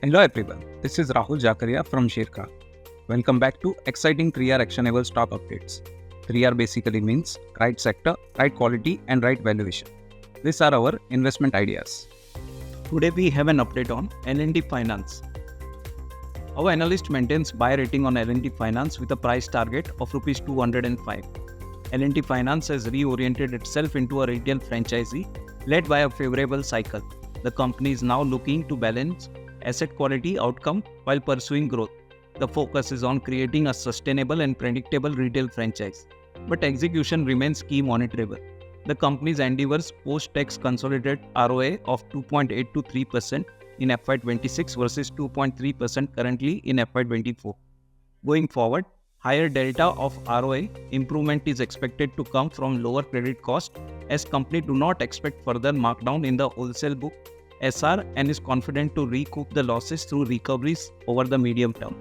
Hello everyone, this is Rahul Jakaria from Sharekhan. Welcome back to exciting 3R actionable stock updates. 3R basically means right sector, right quality and right valuation. These are our investment ideas. Today we have an update on L&T Finance. Our analyst maintains buy rating on L&T Finance with a price target of Rs 205. L&T Finance has reoriented itself into a retail franchisee led by a favorable cycle. The company is now looking to balance asset quality outcome while pursuing growth. The focus is on creating a sustainable and predictable retail franchise, but execution remains key monitorable. The company's endeavors post-tax consolidated ROA of 2.8 to 3% in FY26 versus 2.3% currently in FY24. Going forward, higher delta of ROA improvement is expected to come from lower credit cost as company do not expect further markdown in the wholesale book SR and is confident to recoup the losses through recoveries over the medium term.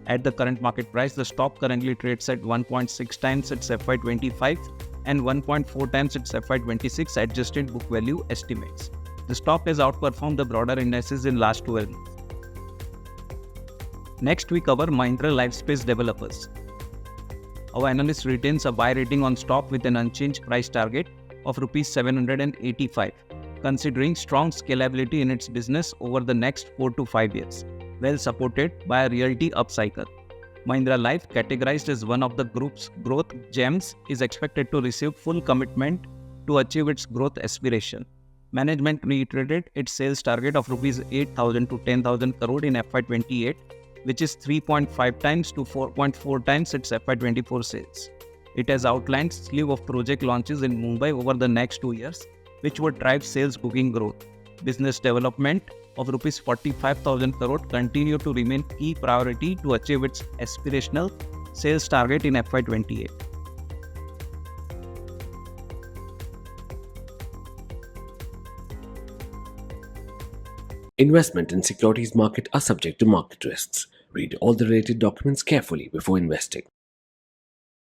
At the current market price, the stock currently trades at 1.6 times its FY25 and 1.4 times its FY26 adjusted book value estimates. The stock has outperformed the broader indices in last 12 months. Next, we cover Mahindra Lifespace developers. Our analyst retains a buy rating on stock with an unchanged price target of Rs 785, considering strong scalability in its business over the next 4 to 5 years, well supported by a realty upcycle. Mahindra Life, categorized as one of the group's growth gems, is expected to receive full commitment to achieve its growth aspiration. Management reiterated its sales target of Rs 8,000 to 10,000 crore in FY28, which is 3.5 times to 4.4 times its FY24 sales. It has outlined a slew of project launches in Mumbai over the next 2 years, which would drive sales booking growth. Business development of Rs 45,000 crore continue to remain key priority to achieve its aspirational sales target in FY28. Investment in securities market are subject to market risks. Read all the related documents carefully before investing.